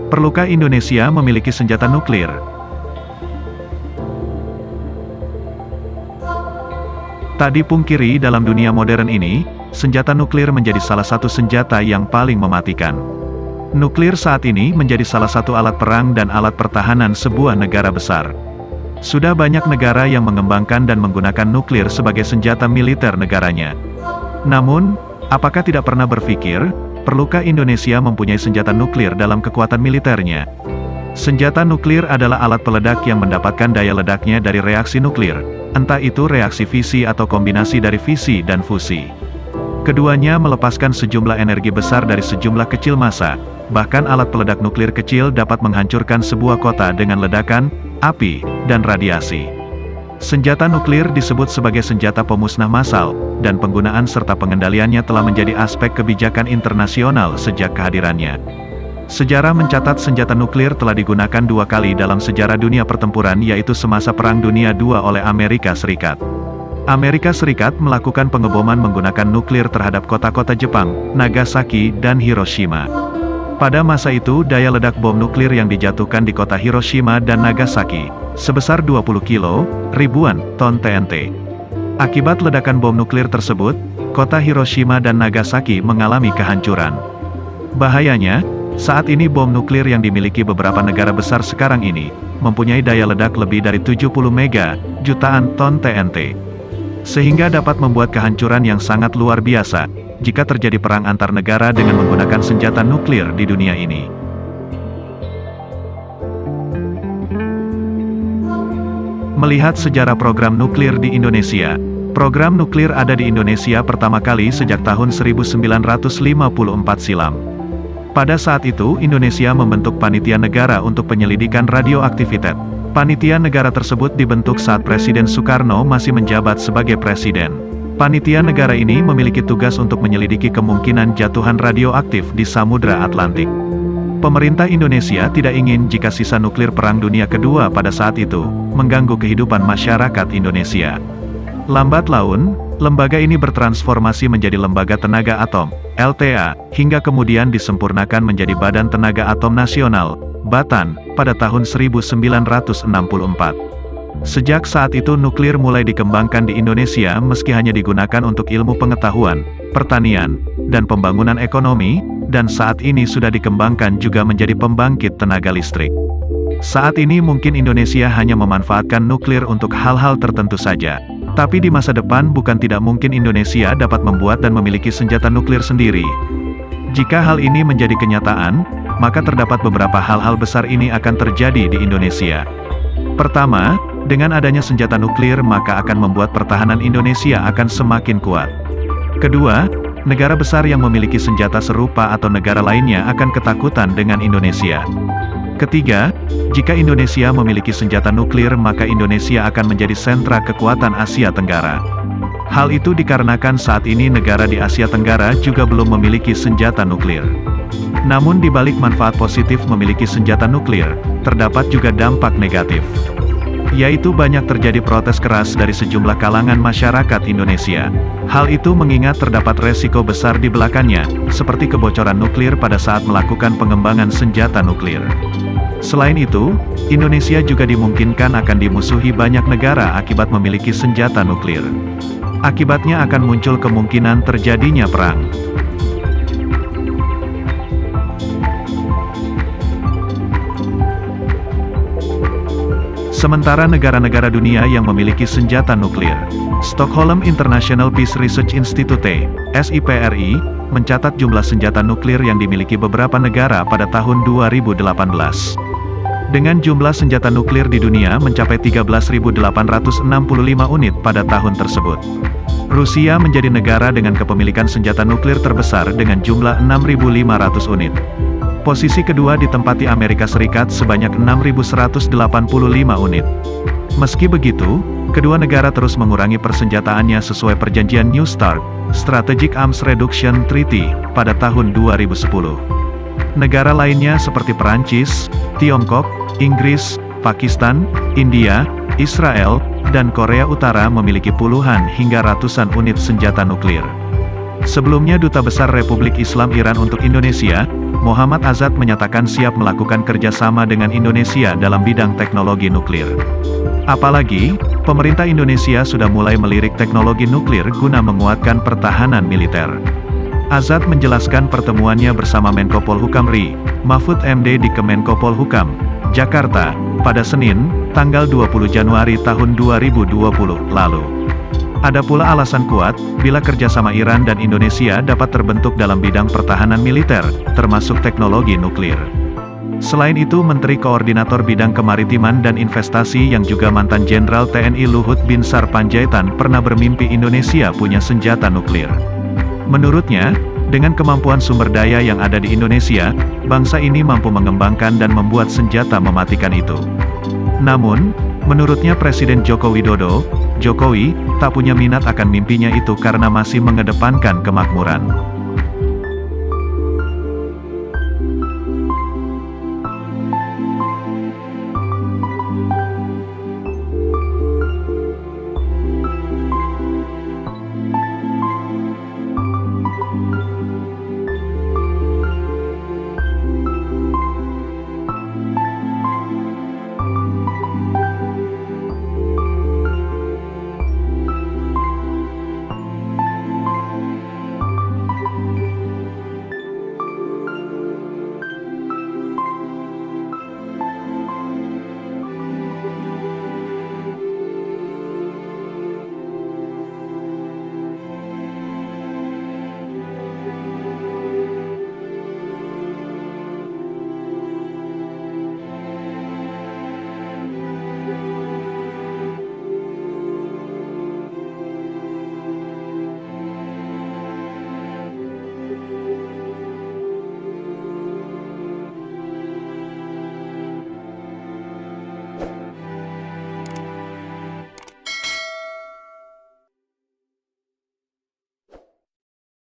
Perlukah Indonesia memiliki senjata nuklir? Tak dipungkiri dalam dunia modern ini, senjata nuklir menjadi salah satu senjata yang paling mematikan. Nuklir saat ini menjadi salah satu alat perang dan alat pertahanan sebuah negara besar. Sudah banyak negara yang mengembangkan dan menggunakan nuklir sebagai senjata militer negaranya. Namun, apakah tidak pernah berpikir, perlukah Indonesia mempunyai senjata nuklir dalam kekuatan militernya? Senjata nuklir adalah alat peledak yang mendapatkan daya ledaknya dari reaksi nuklir, entah itu reaksi fisi atau kombinasi dari fisi dan fusi. Keduanya melepaskan sejumlah energi besar dari sejumlah kecil massa, bahkan alat peledak nuklir kecil dapat menghancurkan sebuah kota dengan ledakan, api, dan radiasi. Senjata nuklir disebut sebagai senjata pemusnah massal, dan penggunaan serta pengendaliannya telah menjadi aspek kebijakan internasional sejak kehadirannya. Sejarah mencatat senjata nuklir telah digunakan 2 kali dalam sejarah dunia pertempuran, yaitu semasa Perang Dunia II oleh Amerika Serikat. Amerika Serikat melakukan pengeboman menggunakan nuklir terhadap kota-kota Jepang, Nagasaki, dan Hiroshima. Pada masa itu daya ledak bom nuklir yang dijatuhkan di kota Hiroshima dan Nagasaki, sebesar 20 kilo, ribuan ton TNT. Akibat ledakan bom nuklir tersebut, kota Hiroshima dan Nagasaki mengalami kehancuran. Bahayanya, saat ini bom nuklir yang dimiliki beberapa negara besar sekarang ini, mempunyai daya ledak lebih dari 70 mega, jutaan ton TNT. Sehingga dapat membuat kehancuran yang sangat luar biasa, jika terjadi perang antar negara dengan menggunakan senjata nuklir di dunia ini. Melihat sejarah program nuklir di Indonesia, program nuklir ada di Indonesia pertama kali sejak tahun 1954 silam. Pada saat itu Indonesia membentuk Panitia Negara untuk Penyelidikan Radioaktivitas. Panitia negara tersebut dibentuk saat Presiden Soekarno masih menjabat sebagai presiden. Panitia negara ini memiliki tugas untuk menyelidiki kemungkinan jatuhan radioaktif di Samudra Atlantik. Pemerintah Indonesia tidak ingin jika sisa nuklir Perang Dunia Kedua pada saat itu mengganggu kehidupan masyarakat Indonesia. Lambat laun, lembaga ini bertransformasi menjadi Lembaga Tenaga Atom, LTA, hingga kemudian disempurnakan menjadi Badan Tenaga Atom Nasional, Batan, pada tahun 1964. Sejak saat itu nuklir mulai dikembangkan di Indonesia meski hanya digunakan untuk ilmu pengetahuan, pertanian, dan pembangunan ekonomi, dan saat ini sudah dikembangkan juga menjadi pembangkit tenaga listrik. Saat ini mungkin Indonesia hanya memanfaatkan nuklir untuk hal-hal tertentu saja. Tapi di masa depan bukan tidak mungkin Indonesia dapat membuat dan memiliki senjata nuklir sendiri. Jika hal ini menjadi kenyataan, maka terdapat beberapa hal-hal besar ini akan terjadi di Indonesia. Pertama, dengan adanya senjata nuklir maka akan membuat pertahanan Indonesia akan semakin kuat. Kedua, negara besar yang memiliki senjata serupa atau negara lainnya akan ketakutan dengan Indonesia. Ketiga, jika Indonesia memiliki senjata nuklir maka Indonesia akan menjadi sentra kekuatan Asia Tenggara. Hal itu dikarenakan saat ini negara di Asia Tenggara juga belum memiliki senjata nuklir. Namun di balik manfaat positif memiliki senjata nuklir, terdapat juga dampak negatif. Yaitu banyak terjadi protes keras dari sejumlah kalangan masyarakat Indonesia. Hal itu mengingat terdapat resiko besar di belakangnya, seperti kebocoran nuklir pada saat melakukan pengembangan senjata nuklir. Selain itu, Indonesia juga dimungkinkan akan dimusuhi banyak negara akibat memiliki senjata nuklir. Akibatnya akan muncul kemungkinan terjadinya perang. Sementara negara-negara dunia yang memiliki senjata nuklir, Stockholm International Peace Research Institute, SIPRI, mencatat jumlah senjata nuklir yang dimiliki beberapa negara pada tahun 2018. Dengan jumlah senjata nuklir di dunia mencapai 13.865 unit pada tahun tersebut. Rusia menjadi negara dengan kepemilikan senjata nuklir terbesar dengan jumlah 6.500 unit. Posisi kedua ditempati Amerika Serikat sebanyak 6.185 unit. Meski begitu, kedua negara terus mengurangi persenjataannya sesuai perjanjian New START, Strategic Arms Reduction Treaty, pada tahun 2010. Negara lainnya seperti Perancis, Tiongkok, Inggris, Pakistan, India, Israel, dan Korea Utara memiliki puluhan hingga ratusan unit senjata nuklir. Sebelumnya Duta Besar Republik Islam Iran untuk Indonesia, Muhammad Azad menyatakan siap melakukan kerjasama dengan Indonesia dalam bidang teknologi nuklir. Apalagi, pemerintah Indonesia sudah mulai melirik teknologi nuklir guna menguatkan pertahanan militer. Azad menjelaskan pertemuannya bersama Menko Polhukam RI, Mahfud MD di Kemenko Polhukam, Jakarta, pada Senin, tanggal 20 Januari tahun 2020 lalu. Ada pula alasan kuat, bila kerjasama Iran dan Indonesia dapat terbentuk dalam bidang pertahanan militer, termasuk teknologi nuklir. Selain itu Menteri Koordinator Bidang Kemaritiman dan Investasi yang juga mantan Jenderal TNI Luhut Binsar Panjaitan pernah bermimpi Indonesia punya senjata nuklir. Menurutnya, dengan kemampuan sumber daya yang ada di Indonesia, bangsa ini mampu mengembangkan dan membuat senjata mematikan itu. Namun, menurutnya Presiden Joko Widodo, Jokowi, tak punya minat akan mimpinya itu karena masih mengedepankan kemakmuran.